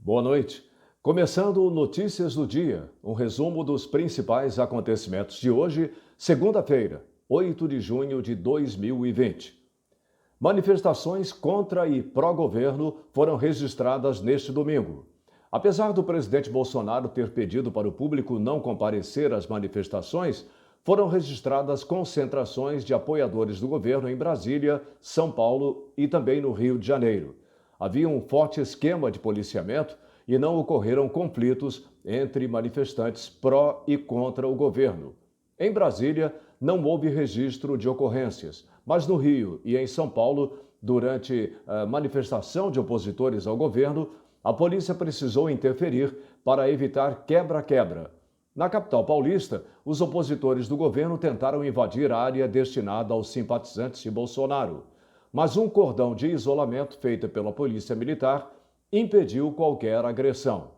Boa noite. Começando Notícias do Dia, um resumo dos principais acontecimentos de hoje, segunda-feira, 8 de junho de 2020. Manifestações contra e pró-governo foram registradas neste domingo. Apesar do presidente Bolsonaro ter pedido para o público não comparecer às manifestações, foram registradas concentrações de apoiadores do governo em Brasília, São Paulo e também no Rio de Janeiro. Havia um forte esquema de policiamento e não ocorreram conflitos entre manifestantes pró e contra o governo. Em Brasília, não houve registro de ocorrências, mas no Rio e em São Paulo, durante a manifestação de opositores ao governo, a polícia precisou interferir para evitar quebra-quebra. Na capital paulista, os opositores do governo tentaram invadir a área destinada aos simpatizantes de Bolsonaro, mas um cordão de isolamento feito pela Polícia Militar impediu qualquer agressão.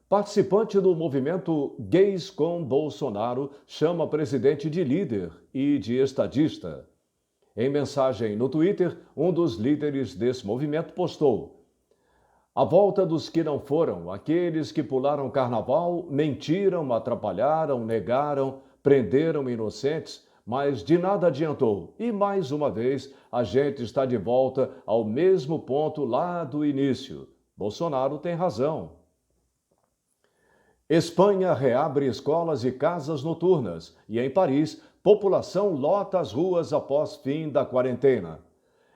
Participante do movimento Gays com Bolsonaro chama presidente de líder e de estadista. Em mensagem no Twitter, um dos líderes desse movimento postou: "A volta dos que não foram, aqueles que pularam carnaval, mentiram, atrapalharam, negaram, prenderam inocentes, mas de nada adiantou. E mais uma vez, a gente está de volta ao mesmo ponto lá do início. Bolsonaro tem razão." Espanha reabre escolas e casas noturnas e, em Paris, população lota as ruas após fim da quarentena.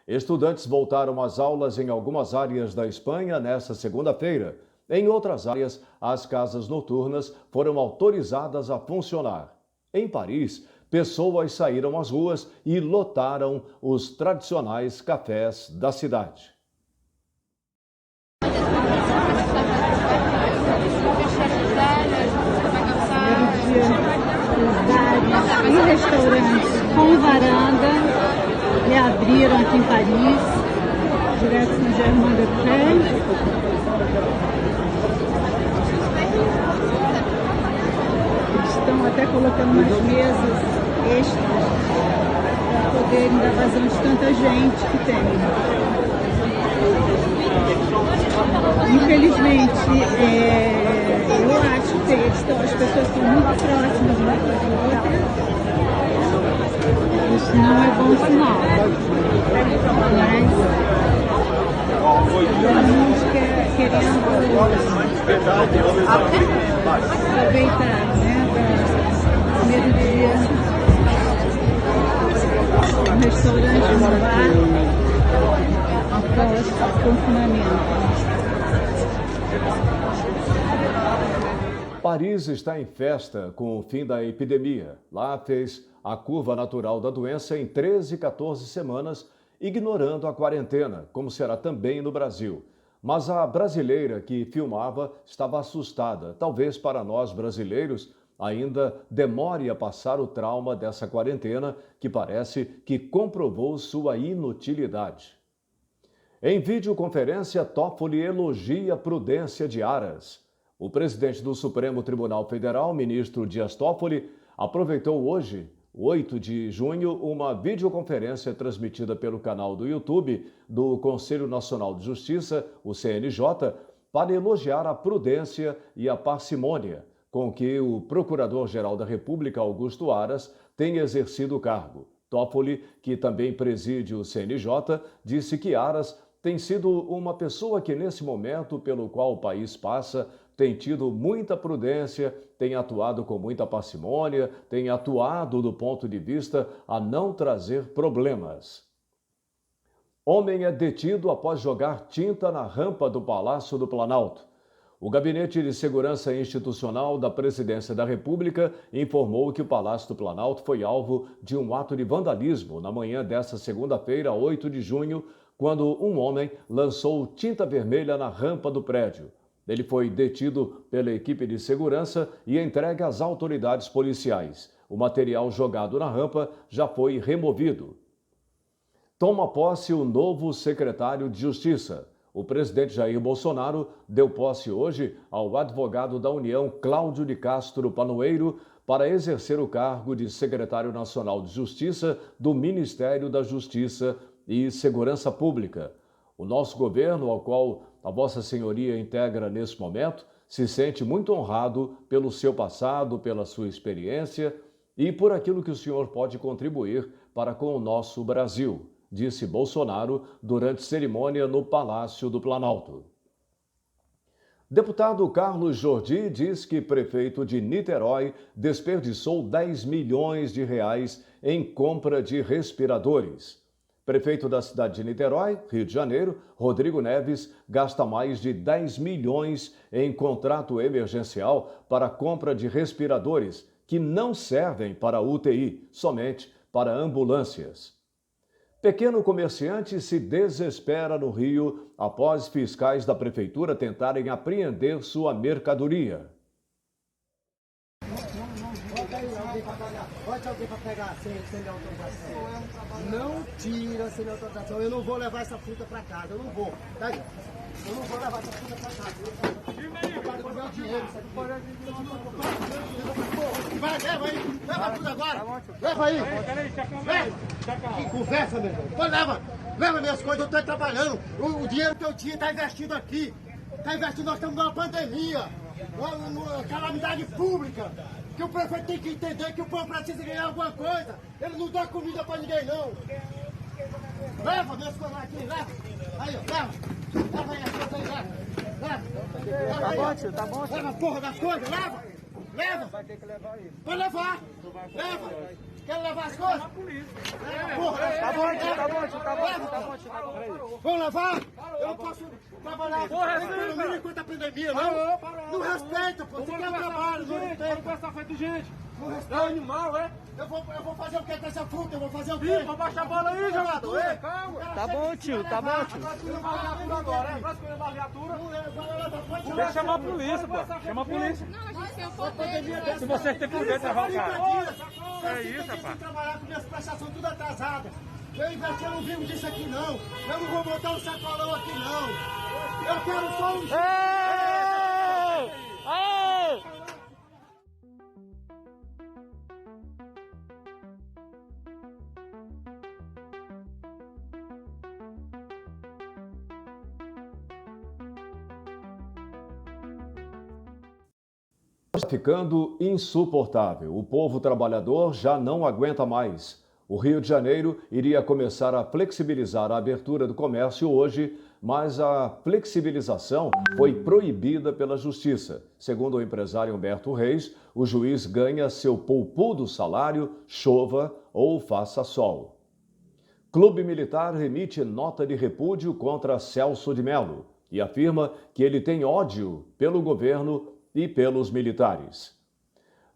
Estudantes voltaram às aulas em algumas áreas da Espanha nesta segunda-feira. Em outras áreas, as casas noturnas foram autorizadas a funcionar. Em Paris, pessoas saíram às ruas e lotaram os tradicionais cafés da cidade. Bares e restaurantes com varanda reabriram aqui em Paris, direto no Germain-des-Prés. Eles estão até colocando umas mesas extras para poderem dar vazão de tanta gente que tem. Infelizmente, eu acho que as pessoas estão muito próximas uma da outra. Isso não é bom sinal. Mas estamos querendo aproveitar, da primeiro dia no restaurante, no bar, após o confinamento. Paris está em festa com o fim da epidemia. Lá fez a curva natural da doença em 13, 14 semanas, ignorando a quarentena, como será também no Brasil. Mas a brasileira que filmava estava assustada. Talvez para nós brasileiros ainda demore a passar o trauma dessa quarentena, que parece que comprovou sua inutilidade. Em videoconferência, Toffoli elogia a prudência de Aras. O presidente do Supremo Tribunal Federal, ministro Dias Toffoli, aproveitou hoje, 8 de junho, uma videoconferência transmitida pelo canal do YouTube do Conselho Nacional de Justiça, o CNJ, para elogiar a prudência e a parcimônia com que o Procurador-Geral da República, Augusto Aras, tem exercido o cargo. Toffoli, que também preside o CNJ, disse que Aras tem sido uma pessoa que, nesse momento pelo qual o país passa, tem tido muita prudência, tem atuado com muita parcimônia, tem atuado do ponto de vista a não trazer problemas. Homem é detido após jogar tinta na rampa do Palácio do Planalto. O Gabinete de Segurança Institucional da Presidência da República informou que o Palácio do Planalto foi alvo de um ato de vandalismo na manhã desta segunda-feira, 8 de junho, quando um homem lançou tinta vermelha na rampa do prédio. Ele foi detido pela equipe de segurança e entregue às autoridades policiais. O material jogado na rampa já foi removido. Toma posse o novo secretário de Justiça. O presidente Jair Bolsonaro deu posse hoje ao advogado da União, Cláudio de Castro Panoeiro, para exercer o cargo de secretário nacional de Justiça do Ministério da Justiça e Segurança Pública. O nosso governo, ao qual a Vossa Senhoria integra nesse momento, se sente muito honrado pelo seu passado, pela sua experiência e por aquilo que o senhor pode contribuir para com o nosso Brasil, disse Bolsonaro durante cerimônia no Palácio do Planalto. Deputado Carlos Jordi diz que prefeito de Niterói desperdiçou 10 milhões de reais em compra de respiradores. Prefeito da cidade de Niterói, Rio de Janeiro, Rodrigo Neves, gasta mais de 10 milhões em contrato emergencial para a compra de respiradores que não servem para UTI, somente para ambulâncias. Pequeno comerciante se desespera no Rio após fiscais da prefeitura tentarem apreender sua mercadoria. Bota alguém para pegar sem autorização. Não tira sem autorização. Eu não vou levar essa fruta para casa. Eu não vou. Tá aí. Eu não vou levar essa fruta para casa. Eu quero meu dinheiro. Vai, leva aí. Leva tudo agora. Leva aí. Que conversa, meu irmão. Pô, leva. Leva minhas coisas. Eu estou trabalhando. O dinheiro que eu tinha está investido aqui. Está investido. Nós estamos numa pandemia. Uma calamidade pública. Que o prefeito tem que entender que o povo precisa ganhar alguma coisa. Ele não dá comida pra ninguém, não. Leva minhas coisas aqui, leva. Aí, ó, leva. Leva aí as coisas aí, leva. Tá bom, tio, tá bom, tio. Leva a porra das coisas, leva. Leva. Vai ter que levar isso. Vai levar. Leva. Quer levar as coisas? Leva, porra. Tá bom, tio, tá bom, tio, tá bom, tá bom, tio, tá bom. Vamos levar? Eu não posso trabalhar enquanto a pandemia, não. Não respeita, pô. Você quer trabalho, não respeita. Não está feito gente. Não respeita. É animal, é? Eu vou fazer o que com essa fruta? Eu vou fazer o quê? Vou baixar a bola aí, jogador. Calma. Tá bom, tio, tá bom, tio. Tem que chamar a polícia, pô. Chama a polícia. Não, a gente tem o poder. Se você tem poder de levar o cara. É isso, rapaz. Eu tenho que trabalhar com minhas prestações tudo atrasadas. Eu investi, eu não vivo disso aqui, não. Eu não vou botar um sacolão aqui, não. Eu quero só um... Ei! Ei! Está ficando insuportável. O povo trabalhador já não aguenta mais. O Rio de Janeiro iria começar a flexibilizar a abertura do comércio hoje, mas a flexibilização foi proibida pela Justiça. Segundo o empresário Humberto Reis, o juiz ganha seu poupudo salário, chova ou faça sol. Clube Militar remite nota de repúdio contra Celso de Mello e afirma que ele tem ódio pelo governo e pelos militares.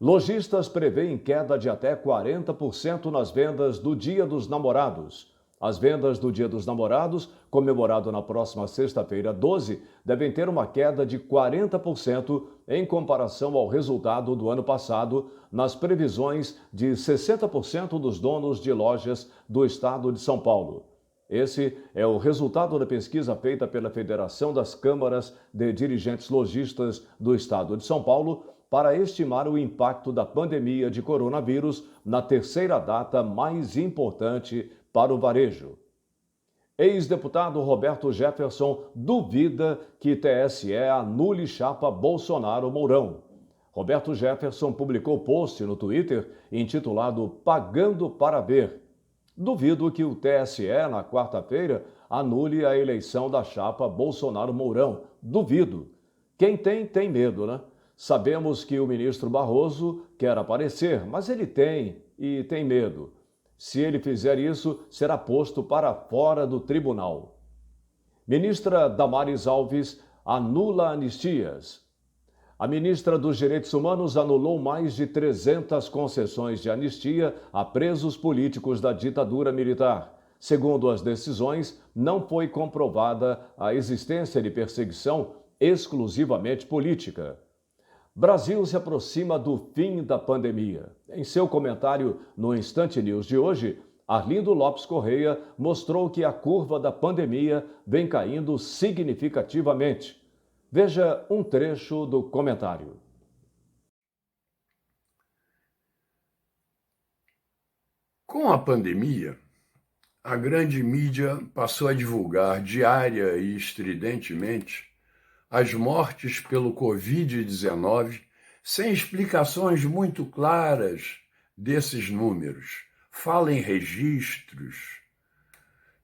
Lojistas prevêem queda de até 40% nas vendas do Dia dos Namorados. As vendas do Dia dos Namorados, comemorado na próxima sexta-feira 12, devem ter uma queda de 40% em comparação ao resultado do ano passado, nas previsões de 60% dos donos de lojas do estado de São Paulo. Esse é o resultado da pesquisa feita pela Federação das Câmaras de Dirigentes Lojistas do Estado de São Paulo para estimar o impacto da pandemia de coronavírus na terceira data mais importante para o varejo. Ex-deputado Roberto Jefferson duvida que TSE anule chapa Bolsonaro-Mourão. Roberto Jefferson publicou post no Twitter intitulado Pagando para Ver. Duvido que o TSE, na quarta-feira, anule a eleição da chapa Bolsonaro-Mourão. Duvido. Quem tem medo, né? Sabemos que o ministro Barroso quer aparecer, mas ele tem medo. Se ele fizer isso, será posto para fora do tribunal. Ministra Damares Alves anula anistias. A ministra dos Direitos Humanos anulou mais de 300 concessões de anistia a presos políticos da ditadura militar. Segundo as decisões, não foi comprovada a existência de perseguição exclusivamente política. Brasil se aproxima do fim da pandemia. Em seu comentário no Instante News de hoje, Arlindo Lopes Correia mostrou que a curva da pandemia vem caindo significativamente. Veja um trecho do comentário. Com a pandemia, A grande mídia passou a divulgar diária e estridentemente as mortes pelo Covid-19 sem explicações muito claras desses números. Fala em registros,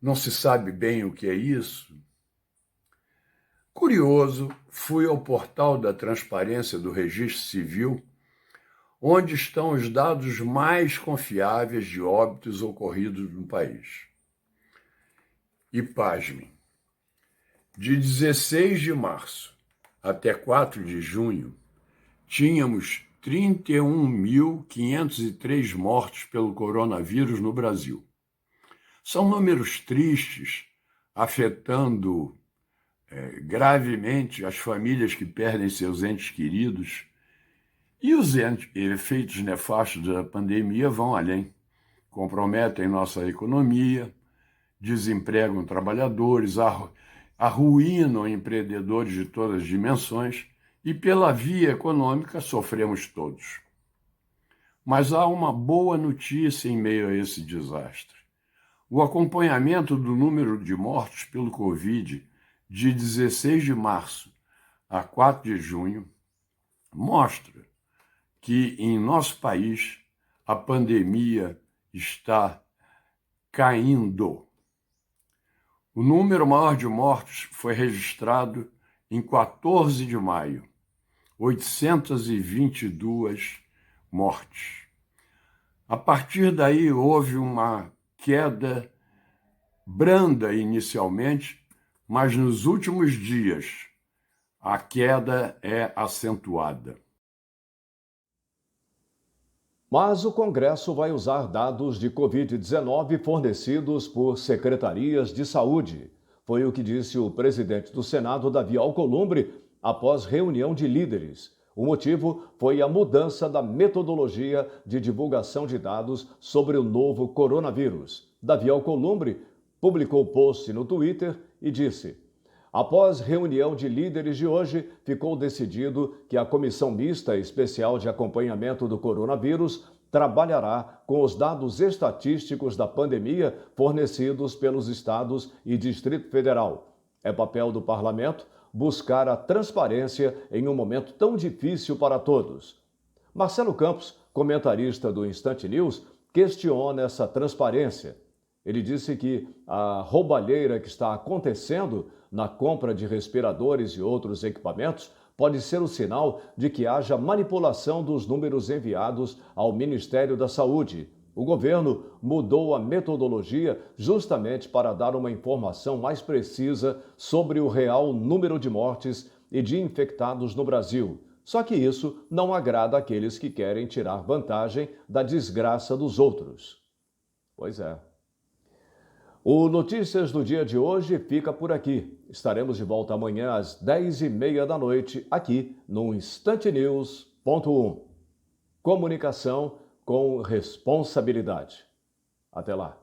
não se sabe bem o que é isso. Curioso, fui ao portal da Transparência do Registro Civil, onde estão os dados mais confiáveis de óbitos ocorridos no país. E pasmem, de 16 de março até 4 de junho, tínhamos 31.503 mortes pelo coronavírus no Brasil. São números tristes, afetando gravemente as famílias que perdem seus entes queridos, e os efeitos nefastos da pandemia vão além. Comprometem nossa economia, desempregam trabalhadores, arruinam empreendedores de todas as dimensões e, pela via econômica, sofremos todos. Mas há uma boa notícia em meio a esse desastre. O acompanhamento do número de mortos pelo Covid de 16 de março a 4 de junho mostra que em nosso país a pandemia está caindo. O número maior de mortos foi registrado em 14 de maio, 822 mortes. A partir daí houve uma queda branda inicialmente, mas nos últimos dias a queda é acentuada. Mas o Congresso vai usar dados de Covid-19 fornecidos por secretarias de saúde. Foi o que disse o presidente do Senado, Davi Alcolumbre, após reunião de líderes. O motivo foi a mudança da metodologia de divulgação de dados sobre o novo coronavírus. Davi Alcolumbre publicou post no Twitter e disse: após reunião de líderes de hoje, ficou decidido que a Comissão Mista Especial de Acompanhamento do Coronavírus trabalhará com os dados estatísticos da pandemia fornecidos pelos estados e Distrito Federal. É papel do Parlamento buscar a transparência em um momento tão difícil para todos. Marcelo Campos, comentarista do Instante News, questiona essa transparência. Ele disse que a roubalheira que está acontecendo na compra de respiradores e outros equipamentos pode ser o sinal de que haja manipulação dos números enviados ao Ministério da Saúde. O governo mudou a metodologia justamente para dar uma informação mais precisa sobre o real número de mortes e de infectados no Brasil. Só que isso não agrada àqueles que querem tirar vantagem da desgraça dos outros. Pois é. O Notícias do Dia de hoje fica por aqui. Estaremos de volta amanhã às 10h30 da noite, aqui no instantenews.1. Comunicação com responsabilidade. Até lá.